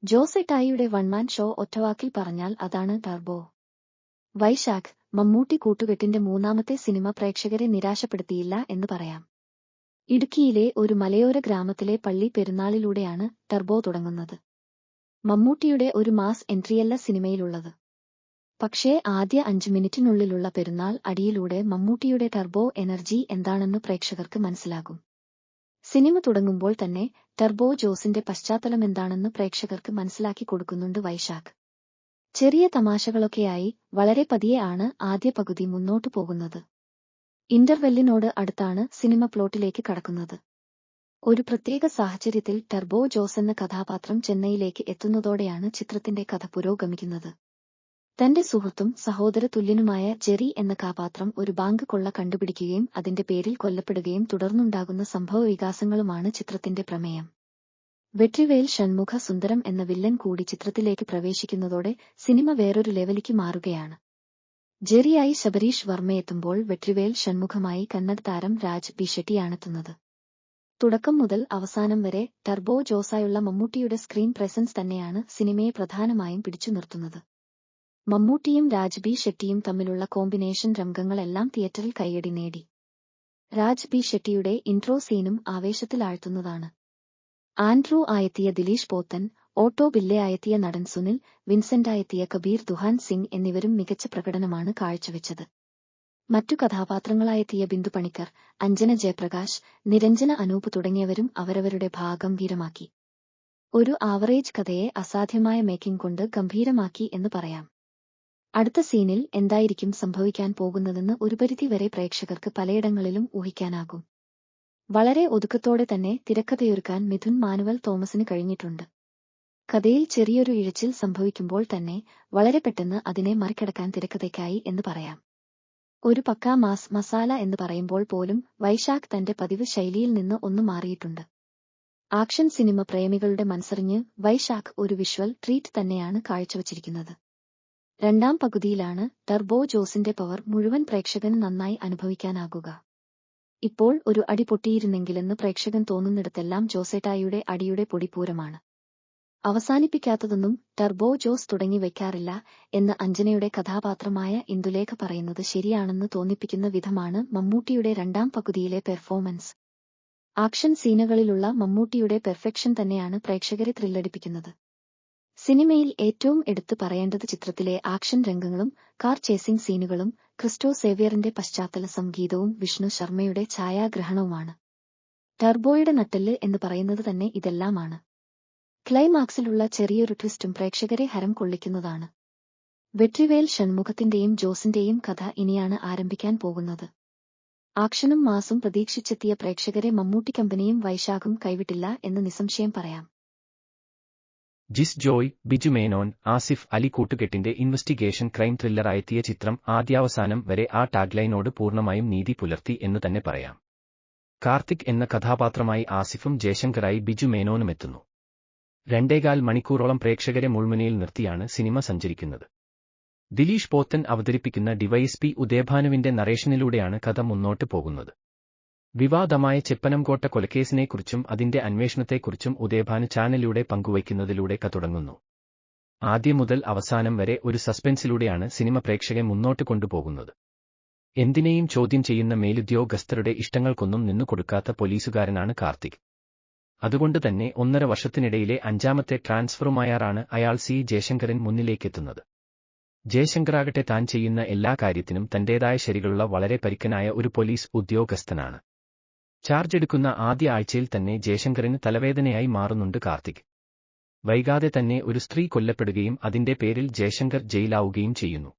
ജോസെട്ടായിയുടെ one-man show ഒറ്റവാക്കിൽ പറഞ്ഞാൽ അതാണ് turbo. Vaishakh Mammootty കൂട്ടുകെട്ടിന്റെ മൂന്നാമത്തെ സിനിമ പ്രേക്ഷകരെ നിരാശപ്പെടുത്തിയില്ല എന്ന് പറയാം. ഇടുക്കിയിലെ ഒരു മലയോര ഗ്രാമത്തിലെ പള്ളി പെരുന്നാളിലൂടെയാണ് ടർബോ തുടങ്ങുന്നത്. മമ്മൂട്ടിയുടെ ഒരു മാസ് എൻട്രിയല്ല സിനിമയിലുള്ളത്. പക്ഷേ ആദ്യ 5 മിനിറ്റിനുള്ളിലുള്ള പെരുന്നാൾ അടിയിലൂടെ മമ്മൂട്ടിയുടെ ടർബോ എനർജി എന്താണെന്ന് പ്രേക്ഷകർക്ക് മനസ്സിലാകും. സിനിമ തുടങ്ങുമ്പോൾ തന്നെ ടർബോ ജോസിന്റെ പശ്ചാത്തലമെന്താണെന്ന് പ്രേക്ഷകർക്ക് മനസ്സിലാക്കി കൊടുക്കുന്നുണ്ട് വൈശാഖ്. ചെറിയ തമാശകളൊക്കെയായി വളരെ പതിയെ ആണ് ആദ്യ പകുതി മുന്നോട്ടു പോകുന്നത്. ഇന്റർവെല്ലിനോട് അടുത്താണ് സിനിമ പ്ലോട്ടിലേക്ക് കടക്കുന്നത്. ഒരു പ്രത്യേക സാഹചര്യത്തിൽ ടർബോ ജോസ് എന്ന കഥാപാത്രം ചെന്നൈയിലേക്ക് എത്തുന്നതോടെയാണ് ചിത്രത്തിന്റെ കഥ പുരോഗമിക്കുന്നത്. തന്റെ സുഹൃത്തും സഹോദര തുല്യനുമായ ജെറി എന്ന കഥാപാത്രം ഒരു ബാങ്ക് കൊള്ള കണ്ടുപിടിക്കുകയും അതിന്റെ പേരിൽ കൊല്ലപ്പെടുകയും തുടർന്നുണ്ടാകുന്ന സംഭവവികാസങ്ങളുമാണ് ചിത്രത്തിന്റെ പ്രമേയം. വെട്രിവേൽ ഷൺമുഖ സുന്ദരം എന്ന വില്ലൻ കൂടി ചിത്രത്തിലേക്ക് പ്രവേശിക്കുന്നതോടെ സിനിമ വേറൊരു ലെവലിക്ക് മാറുകയാണ്. ജെറിയായി ശബരീഷ് വർമ്മയെത്തുമ്പോൾ വെട്രിവേൽ ഷൺമുഖമായി കന്നഡ താരം രാജ് ബി ഷെട്ടിയാണെത്തുന്നത്. തുടക്കം മുതൽ അവസാനം വരെ ടർബോ ജോസായുള്ള മമ്മൂട്ടിയുടെ സ്ക്രീൻ പ്രസൻസ് തന്നെയാണ് സിനിമയെ പ്രധാനമായും പിടിച്ചു നിർത്തുന്നത്. മമ്മൂട്ടിയും രാജ് ബി ഷെട്ടിയും തമ്മിലുള്ള കോമ്പിനേഷൻ രംഗങ്ങളെല്ലാം തിയേറ്ററിൽ കയ്യടി നേടി. രാജ് ബി ഷെട്ടിയുടെ ഇൻട്രോ സീനും ആവേശത്തിലാഴ്ത്തുന്നതാണ്. ആൻഡ്രൂ ആയെത്തിയ ദിലീഷ് പോത്തൻ, ഓട്ടോ ബില്ലെ ആയെത്തിയ നടൻ സുനിൽ, വിൻസെന്റായെത്തിയ കബീർ ദുഹാൻ സിംഗ് എന്നിവരും മികച്ച പ്രകടനമാണ് കാഴ്ചവെച്ചത്. മറ്റു കഥാപാത്രങ്ങളായെത്തിയ ബിന്ദു പണിക്കർ, അഞ്ജന ജയപ്രകാശ്, നിരഞ്ജന അനൂപ് തുടങ്ങിയവരും അവരവരുടെ ഗംഭീരമാക്കി. ഒരു ആവറേജ് കഥയെ അസാധ്യമായ മേക്കിംഗ് കൊണ്ട് ഗംഭീരമാക്കി എന്ന് പറയാം. അടുത്ത സീനിൽ എന്തായിരിക്കും സംഭവിക്കാൻ പോകുന്നതെന്ന് ഒരു പരിധി വരെ പ്രേക്ഷകർക്ക് പലയിടങ്ങളിലും ഊഹിക്കാനാകും. വളരെ ഒതുക്കത്തോടെ തന്നെ തിരക്കഥയൊരുക്കാൻ മിഥുൻ മാനുവൽ തോമസിന് കഴിഞ്ഞിട്ടുണ്ട്. കഥയിൽ ചെറിയൊരു ഇഴച്ചിൽ സംഭവിക്കുമ്പോൾ തന്നെ വളരെ പെട്ടെന്ന് അതിനെ മറികടക്കാൻ തിരക്കഥയ്ക്കായി എന്ന് പറയാം. ഒരു പക്കാ മാസ് മസാല എന്ന് പറയുമ്പോൾ പോലും വൈശാഖ് തന്റെ പതിവ് ശൈലിയിൽ നിന്ന് ഒന്ന് മാറിയിട്ടുണ്ട്. ആക്ഷൻ സിനിമ പ്രേമികളുടെ മനസ്സറിഞ്ഞ് വൈശാഖ് ഒരു വിഷ്വൽ ട്രീറ്റ് തന്നെയാണ് കാഴ്ചവച്ചിരിക്കുന്നത്. രണ്ടാം പകുതിയിലാണ് ടർബോ ജോസിന്റെ പവർ മുഴുവൻ പ്രേക്ഷകന് നന്നായി അനുഭവിക്കാനാകുക. ഇപ്പോൾ ഒരു അടി പൊട്ടിയിരുന്നെങ്കിലെന്ന് പ്രേക്ഷകൻ തോന്നുന്നിടത്തെല്ലാം ജോസേട്ടായിയുടെ അടിയുടെ പൊടിപ്പൂരമാണ്. അവസാനിപ്പിക്കാത്തതൊന്നും ടർബോ ജോസ് തുടങ്ങി വയ്ക്കാറില്ല എന്ന് അഞ്ജനയുടെ കഥാപാത്രമായ ഇന്ദുലേഖ പറയുന്നത് ശരിയാണെന്ന് തോന്നിപ്പിക്കുന്ന വിധമാണ് മമ്മൂട്ടിയുടെ രണ്ടാം പകുതിയിലെ പെർഫോമൻസ്. ആക്ഷൻ സീനുകളിലുള്ള മമ്മൂട്ടിയുടെ പെർഫെക്ഷൻ തന്നെയാണ് പ്രേക്ഷകരെ ത്രില്ലടിപ്പിക്കുന്നത്. സിനിമയിൽ ഏറ്റവും എടുത്തു പറയേണ്ടത് ചിത്രത്തിലെ ആക്ഷൻ രംഗങ്ങളും കാർ ചേസിംഗ് സീനുകളും ക്രിസ്റ്റോ സേവ്യറിന്റെ പശ്ചാത്തല സംഗീതവും വിഷ്ണു ശർമ്മയുടെ ഛായാഗ്രഹണവുമാണ്. ടർബോയുടെ നട്ടെല്ല് എന്ന് പറയുന്നത് തന്നെ ഇതെല്ലാമാണ്. ക്ലൈമാക്സിലുള്ള ചെറിയൊരു ട്വിസ്റ്റും പ്രേക്ഷകരെ ഹരം കൊള്ളിക്കുന്നതാണ്. വെട്രിവേൽ ഷൺമുഖത്തിന്റെയും ജോസിന്റെയും കഥ ഇനിയാണ് ആരംഭിക്കാൻ പോകുന്നത്. ആക്ഷനും മാസും പ്രതീക്ഷിച്ചെത്തിയ പ്രേക്ഷകരെ മമ്മൂട്ടി കമ്പനിയും വൈശാഖും കൈവിട്ടില്ല എന്ന് നിസ്സംശയം പറയാം. ജിസ് ജോയ്, ബിജു മേനോൻ, ആസിഫ് അലി കൂട്ടുകെട്ടിന്റെ ഇൻവെസ്റ്റിഗേഷൻ ക്രൈം ത്രില്ലറായെത്തിയ ചിത്രം ആദ്യാവസാനം വരെ ആ ടാഗ്ലൈനോട് പൂർണ്ണമായും നീതി പുലർത്തി എന്ന് തന്നെ പറയാം. കാർത്തിക് എന്ന കഥാപാത്രമായി ആസിഫും ജയശങ്കറായി ബിജു മേനോനുമെത്തുന്നു. 2.25 മണിക്കൂറോളം പ്രേക്ഷകരെ മുൾമുനയിൽ നിർത്തിയാണ് സിനിമ സഞ്ചരിക്കുന്നത്. ദിലീഷ് പോത്തൻ അവതരിപ്പിക്കുന്ന ഡിവൈഎസ്പി ഉദയഭാനുവിന്റെ നറേഷനിലൂടെയാണ് കഥ മുന്നോട്ട് പോകുന്നത്. വിവാദമായ ചെപ്പനംകോട്ട കൊലക്കേസിനെക്കുറിച്ചും അതിന്റെ അന്വേഷണത്തെക്കുറിച്ചും ഉദയഭാനു ചാനലിലൂടെ പങ്കുവയ്ക്കുന്നതിലൂടെ കഥ തുടങ്ങുന്നു. ആദ്യം മുതൽ അവസാനം വരെ ഒരു സസ്പെൻസിലൂടെയാണ് സിനിമ പ്രേക്ഷകരെ മുന്നോട്ട് കൊണ്ടുപോകുന്നത്. എന്തിനേയും ചോദ്യം ചെയ്യുന്ന മേലുദ്യോഗസ്ഥരുടെ ഇഷ്ടങ്ങൾക്കൊന്നും നിന്നുകൊടുക്കാത്ത പോലീസുകാരനാണ് കാർത്തിക്. അതുകൊണ്ട് തന്നെ 1.5 വർഷത്തിനിടയിലെ 5ാമത്തെ ട്രാൻസ്ഫറുമായാണ് അയാൾ സി ജയശങ്കറിൻ മുന്നിലേക്കെത്തുന്നത്. ജയശങ്കറാകട്ടെ താൻ ചെയ്യുന്ന എല്ലാ കാര്യത്തിനും തന്റേതായ ശരികളുള്ള വളരെ പരിക്കനായ ഒരു പോലീസ് ഉദ്യോഗസ്ഥനാണ്. ചാർജ് എടുക്കുന്ന ആദ്യ ആഴ്ചയിൽ തന്നെ ജയശങ്കറിന് തലവേദനയായി മാറുന്നുണ്ട് കാർത്തിക്. വൈകാതെ തന്നെ ഒരു സ്ത്രീ കൊല്ലപ്പെടുകയും അതിന്റെ പേരിൽ ജയശങ്കർ ജയിലാവുകയും ചെയ്യുന്നു.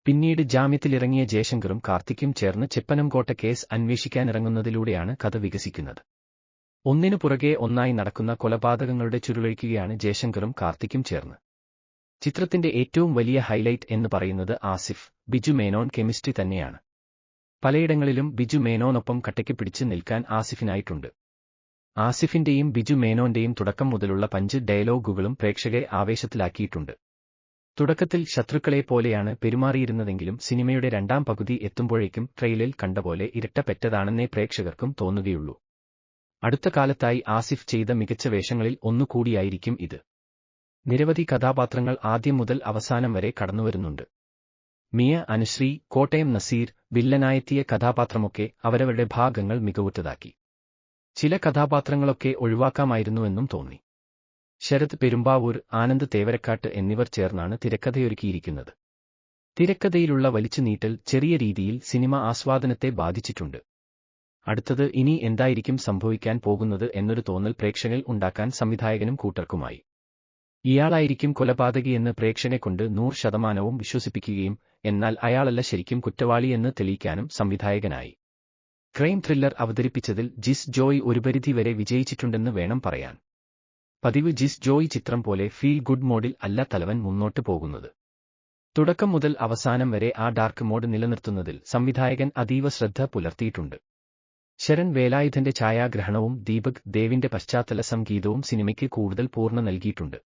പിന്നീട് ജാമ്യത്തിലിറങ്ങിയ ജയശങ്കറും കാർത്തിക്കും ചേർന്ന് ചെപ്പനംകോട്ട കേസ് അന്വേഷിക്കാനിറങ്ങുന്നതിലൂടെയാണ് കഥ വികസിക്കുന്നത്. ഒന്നിനു പുറകെ ഒന്നായി നടക്കുന്ന കൊലപാതകങ്ങളുടെ ചുരുളഴിക്കുകയാണ് ജയശങ്കറും കാർത്തിക്കും ചേർന്ന്. ചിത്രത്തിന്റെ ഏറ്റവും വലിയ ഹൈലൈറ്റ് എന്ന് പറയുന്നത് ആസിഫ്, ബിജു മേനോൻ കെമിസ്ട്രി തന്നെയാണ്. പലയിടങ്ങളിലും ബിജു മേനോനൊപ്പം കട്ടയ്ക്ക് പിടിച്ച് നിൽക്കാൻ ആസിഫിനായിട്ടുണ്ട്. ആസിഫിന്റെയും ബിജു മേനോന്റെയും തുടക്കം മുതലുള്ള പഞ്ച് ഡയലോഗുകളും പ്രേക്ഷകരെ ആവേശത്തിലാക്കിയിട്ടുണ്ട്. തുടക്കത്തിൽ ശത്രുക്കളെ പോലെയാണ് പെരുമാറിയിരുന്നതെങ്കിലും സിനിമയുടെ രണ്ടാം പകുതി എത്തുമ്പോഴേക്കും ട്രെയിലറിൽ കണ്ടപോലെ ഇരട്ടപ്പെറ്റതാണെന്നേ പ്രേക്ഷകർക്കും തോന്നുകയുള്ളൂ. അടുത്ത കാലത്തായി ആസിഫ് ചെയ്ത മികച്ച വേഷങ്ങളിൽ ഒന്നുകൂടിയായിരിക്കും ഇത്. നിരവധി കഥാപാത്രങ്ങൾ ആദ്യം മുതൽ അവസാനം വരെ കടന്നുവരുന്നുണ്ട്. മിയ, അനുശ്രീ, കോട്ടയം നസീർ, വില്ലനായെത്തിയ കഥാപാത്രമൊക്കെ അവരവരുടെ ഭാഗങ്ങൾ മികവുറ്റതാക്കി. ചില കഥാപാത്രങ്ങളൊക്കെ ഒഴിവാക്കാമായിരുന്നുവെന്നും തോന്നി. ശരത് പെരുമ്പാവൂർ, ആനന്ദ് തേവരക്കാട്ട് എന്നിവർ ചേർന്നാണ് തിരക്കഥയൊരുക്കിയിരിക്കുന്നത്. തിരക്കഥയിലുള്ള വലിച്ചുനീട്ടൽ ചെറിയ രീതിയിൽ സിനിമ ആസ്വാദനത്തെ ബാധിച്ചിട്ടുണ്ട്. അടുത്തത് ഇനി എന്തായിരിക്കും സംഭവിക്കാൻ പോകുന്നത് എന്നൊരു തോന്നൽ പ്രേക്ഷകൻ ഉണ്ടാക്കാൻ സംവിധായകനും കൂട്ടർക്കുമായി. ഇയാളായിരിക്കും കൊലപാതകിയെന്ന് പ്രേക്ഷകനെക്കൊണ്ട് 100% വിശ്വസിപ്പിക്കുകയും എന്നാൽ അയാളല്ല ശരിക്കും കുറ്റവാളിയെന്ന് തെളിയിക്കാനും സംവിധായകനായി. ക്രൈം ത്രില്ലർ അവതരിപ്പിച്ചതിൽ ജിസ് ജോയ് ഒരു പരിധിവരെ വിജയിച്ചിട്ടുണ്ടെന്ന് വേണം പറയാൻ. പതിവ് ജിസ് ജോയ് ചിത്രം പോലെ ഫീൽ ഗുഡ് മോഡിൽ അല്ല തലവൻ മുന്നോട്ട് പോകുന്നത്. തുടക്കം മുതൽ അവസാനം വരെ ആ ഡാർക്ക് മോഡ് നിലനിർത്തുന്നതിൽ സംവിധായകൻ അതീവ ശ്രദ്ധ പുലർത്തിയിട്ടുണ്ട്. ശരൺ വേലായുധന്റെ ഛായാഗ്രഹണവും ദീപക് ദേവിന്റെ പശ്ചാത്തല സംഗീതവും സിനിമയ്ക്ക് കൂടുതൽ പൂർണ്ണ നൽകിയിട്ടുണ്ട്.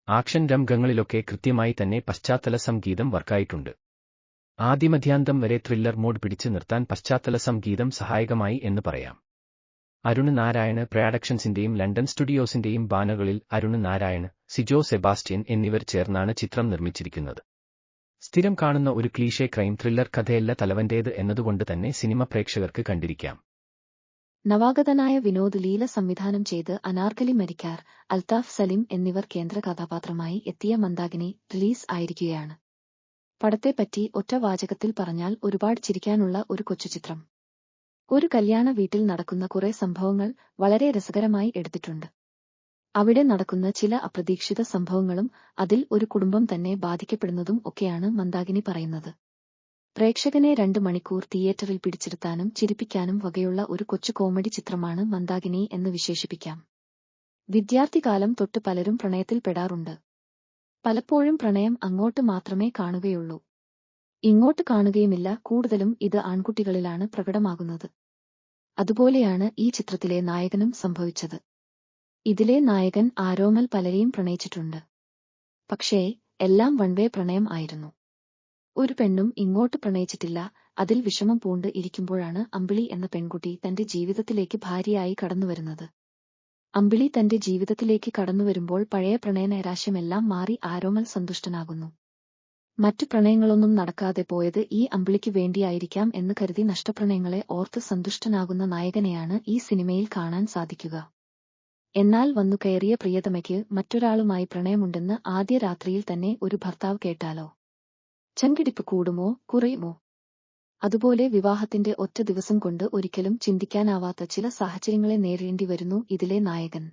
ആക്ഷൻ രംഗങ്ങളിലൊക്കെ കൃത്യമായി തന്നെ പശ്ചാത്തല സംഗീതം വർക്കായിട്ടുണ്ട്. ആദ്യമധ്യാന്തം വരെ ത്രില്ലർ മോഡ് പിടിച്ചു നിർത്താൻ പശ്ചാത്തല സംഗീതം സഹായകമായി എന്ന് പറയാം. അരുണ് നാരായണ് പ്രൊഡക്ഷൻസിന്റെയും ലണ്ടൻ സ്റ്റുഡിയോസിന്റെയും ബാനറുകളിൽ അരുണ് നാരായണ്, സിജോ സെബാസ്റ്റ്യൻ എന്നിവർ ചേർന്നാണ് ചിത്രം നിർമ്മിച്ചിരിക്കുന്നത്. സ്ഥിരം കാണുന്ന ഒരു ക്ലീഷേ ക്രൈം ത്രില്ലർ കഥയല്ല തലവന്റേത് എന്നതുകൊണ്ട് തന്നെ സിനിമ പ്രേക്ഷകർക്ക് കണ്ടിരിക്കാം. നവാഗതനായ വിനോദ് ലീല സംവിധാനം ചെയ്ത് അനാർക്കലി മരിക്കാർ, അൽതാഫ് സലിം എന്നിവർ കേന്ദ്ര കഥാപാത്രമായി എത്തിയ മന്ദാകിനി റിലീസ് ആയിരിക്കുകയാണ്. പടത്തെപ്പറ്റി ഒറ്റ വാചകത്തിൽ പറഞ്ഞാൽ ഒരുപാട് ചിരിക്കാനുള്ള ഒരു കൊച്ചുചിത്രം. ഒരു കല്യാണ വീട്ടിൽ നടക്കുന്ന കുറെ സംഭവങ്ങൾ വളരെ രസകരമായി എടുത്തിട്ടുണ്ട്. അവിടെ നടക്കുന്ന ചില അപ്രതീക്ഷിത സംഭവങ്ങളും അതിൽ ഒരു കുടുംബം തന്നെ ബാധിക്കപ്പെടുന്നതും ഒക്കെയാണ് മന്ദാകിനി പറയുന്നത്. പ്രേക്ഷകനെ 2 മണിക്കൂർ തിയേറ്ററിൽ പിടിച്ചിരുത്താനും ചിരിപ്പിക്കാനും വകയുള്ള ഒരു കൊച്ചു കോമഡി ചിത്രമാണ് മന്ദാകിനി എന്ന് വിശേഷിപ്പിക്കാം. വിദ്യാർത്ഥികാലം തൊട്ട് പലരും പ്രണയത്തിൽ പെടാറുണ്ട്. പലപ്പോഴും പ്രണയം അങ്ങോട്ട് മാത്രമേ കാണുകയുള്ളൂ. ഇങ്ങോട്ട് കാണുകയുമില്ല. കൂടുതലും ഇത് ആൺകുട്ടികളിലാണ് പ്രകടമാകുന്നത്. അതുപോലെയാണ് ഈ ചിത്രത്തിലെ നായകനും സംഭവിച്ചത്. ഇതിലെ നായകൻ ആരോമൽ പലരെയും പ്രണയിച്ചിട്ടുണ്ട്. പക്ഷേ എല്ലാം വൺവേ പ്രണയം ആയിരുന്നു. ഒരു പെണ്ണും ഇങ്ങോട്ട് പ്രണയിച്ചിട്ടില്ല. അതിൽ വിഷമം പൂണ്ട് ഇരിക്കുമ്പോഴാണ് അമ്പിളി എന്ന പെൺകുട്ടി തന്റെ ജീവിതത്തിലേക്ക് ഭാര്യയായി കടന്നുവരുന്നത്. അമ്പിളി തന്റെ ജീവിതത്തിലേക്ക് കടന്നുവരുമ്പോൾ പഴയ പ്രണയനൈരാശ്യമെല്ലാം മാറി ആരോമൽ സന്തുഷ്ടനാകുന്നു. മറ്റു പ്രണയങ്ങളൊന്നും നടക്കാതെ പോയത് ഈ അമ്പിളിക്ക് വേണ്ടിയായിരിക്കാം എന്ന് കരുതി നഷ്ടപ്രണയങ്ങളെ ഓർത്ത് സന്തുഷ്ടനാകുന്ന നായകനെയാണ് ഈ സിനിമയിൽ കാണാൻ സാധിക്കുക. എന്നാൽ വന്നു കയറിയ പ്രിയതമയ്ക്ക് മറ്റൊരാളുമായി പ്രണയമുണ്ടെന്ന് ആദ്യ രാത്രിയിൽ തന്നെ ഒരു ഭർത്താവ് കേട്ടാലോ? ചങ്കിടിപ്പ് കൂടുമോ കുറയുമോ? അതുപോലെ വിവാഹത്തിന്റെ ഒറ്റ ദിവസം കൊണ്ട് ഒരിക്കലും ചിന്തിക്കാനാവാത്ത ചില സാഹചര്യങ്ങളെ നേരിടേണ്ടി വരുന്നു ഇതിലെ നായകൻ.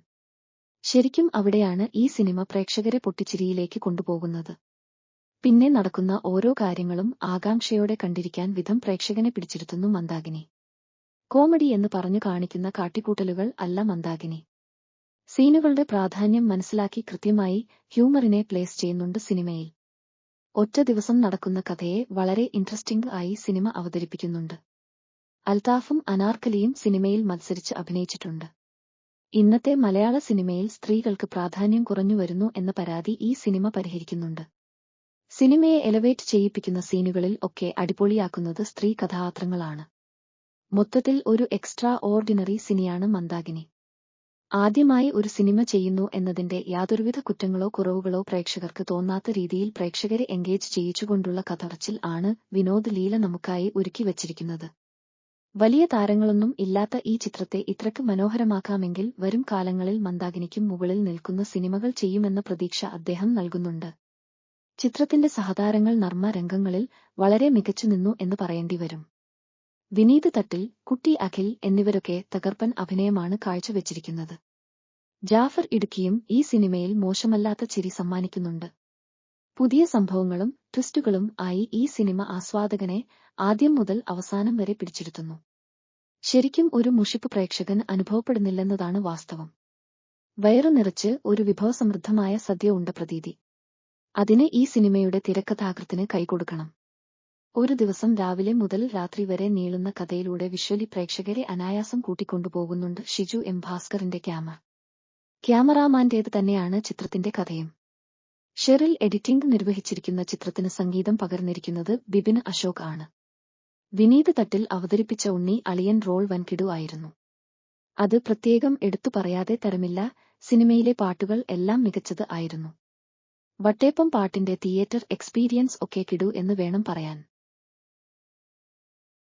ശരിക്കും അവിടെയാണ് ഈ സിനിമ പ്രേക്ഷകരെ പൊട്ടിച്ചിരിയിലേക്ക് കൊണ്ടുപോകുന്നത്. പിന്നെ നടക്കുന്ന ഓരോ കാര്യങ്ങളും ആകാംക്ഷയോടെ കണ്ടിരിക്കാൻ വിധം പ്രേക്ഷകനെ പിടിച്ചിരുത്തുന്നു മന്ദാകിനി. കോമഡി എന്ന് പറഞ്ഞു കാണിക്കുന്ന കാട്ടിക്കൂട്ടലുകൾ അല്ല മന്ദാകിനി. സീനുകളുടെ പ്രാധാന്യം മനസ്സിലാക്കി കൃത്യമായി ഹ്യൂമറിനെ പ്ലേസ് ചെയ്യുന്നുണ്ട് സിനിമയിൽ. ഒറ്റ ദിവസം നടക്കുന്ന കഥയെ വളരെ ഇൻട്രസ്റ്റിംഗ് ആയി സിനിമ അവതരിപ്പിക്കുന്നുണ്ട്. അൽതാഫും അനാർക്കലിയും സിനിമയിൽ മത്സരിച്ച് അഭിനയിച്ചിട്ടുണ്ട്. ഇന്നത്തെ മലയാള സിനിമയിൽ സ്ത്രീകൾക്ക് പ്രാധാന്യം കുറഞ്ഞു വരുന്നു എന്ന പരാതി ഈ സിനിമ പരിഹരിക്കുന്നുണ്ട്. സിനിമയെ എലവേറ്റ് ചെയ്യിപ്പിക്കുന്ന സീനുകളിൽ ഒക്കെ അടിപൊളിയാക്കുന്നത് സ്ത്രീ കഥാപാത്രങ്ങളാണ്. മൊത്തത്തിൽ ഒരു എക്സ്ട്രാ ഓർഡിനറി സിനിമയാണ് മന്ദാകിനി. ആദ്യമായി ഒരു സിനിമ ചെയ്യുന്നു എന്നതിന്റെ യാതൊരുവിധ കുറ്റങ്ങളോ കുറവുകളോ പ്രേക്ഷകർക്ക് തോന്നാത്ത രീതിയിൽ പ്രേക്ഷകരെ എൻഗേജ് ചെയ്യിച്ചുകൊണ്ടുള്ള കഥപറച്ചിൽ ആണ് വിനോദ് ലീല നമുക്കായി ഒരുക്കി വച്ചിരിക്കുന്നത്. വലിയ താരങ്ങളൊന്നും ഇല്ലാത്ത ഈ ചിത്രത്തെ ഇത്രക്ക് മനോഹരമാക്കാമെങ്കിൽ വരും കാലങ്ങളിൽ മന്ദാകിനിക്കും മുകളിൽ നിൽക്കുന്ന സിനിമകൾ ചെയ്യുമെന്ന പ്രതീക്ഷ അദ്ദേഹം നൽകുന്നുണ്ട്. ചിത്രത്തിന്റെ സഹതാരങ്ങൾ നർമ്മ രംഗങ്ങളിൽ വളരെ മികച്ചു നിന്നു എന്ന് പറയേണ്ടി വരും. വിനീത് തട്ടിൽ, കുട്ടി അഖിൽ എന്നിവരൊക്കെ തകർപ്പൻ അഭിനയമാണ് കാഴ്ചവെച്ചിരിക്കുന്നത്. ജാഫർ ഇടുക്കിയും ഈ സിനിമയിൽ മോശമല്ലാത്ത ചിരി സമ്മാനിക്കുന്നുണ്ട്. പുതിയ സംഭവങ്ങളും ട്വിസ്റ്റുകളും ആയി ഈ സിനിമ ആസ്വാദകനെ ആദ്യം മുതൽ അവസാനം വരെ പിടിച്ചിരുത്തുന്നു. ശരിക്കും ഒരു മുഷിപ്പ് പ്രേക്ഷകൻ അനുഭവപ്പെടുന്നില്ലെന്നതാണ് വാസ്തവം. വയറു നിറച്ച് ഒരു വിഭവസമൃദ്ധമായ സദ്യ ഉണ്ട പ്രതീതി. അതിന് ഈ സിനിമയുടെ തിരക്കഥാകൃത്തിന് കൈകൊടുക്കണം. ഒരു ദിവസം രാവിലെ മുതൽ രാത്രി വരെ നീളുന്ന കഥയിലൂടെ വിഷ്വലി പ്രേക്ഷകരെ അനായാസം കൂട്ടിക്കൊണ്ടുപോകുന്നുണ്ട് ഷിജു എം ഭാസ്കറിന്റെ ക്യാമറാമാന്റേത് തന്നെയാണ് ചിത്രത്തിന്റെ കഥയും. ഷെറിൽ എഡിറ്റിംഗ് നിർവഹിച്ചിരിക്കുന്ന ചിത്രത്തിന് സംഗീതം പകർന്നിരിക്കുന്നത് ബിപിൻ അശോക് ആണ്. വിനീത് തട്ടിൽ അവതരിപ്പിച്ച ഉണ്ണി അളിയൻ റോൾ വൻകിടു ആയിരുന്നു. അത് പ്രത്യേകം എടുത്തു പറയാതെ തരമില്ല. സിനിമയിലെ പാട്ടുകൾ എല്ലാം മികച്ചത് ആയിരുന്നു. വട്ടേപ്പം പാട്ടിന്റെ തിയേറ്റർ എക്സ്പീരിയൻസ് ഒക്കെ കിടു എന്ന് വേണം പറയാൻ.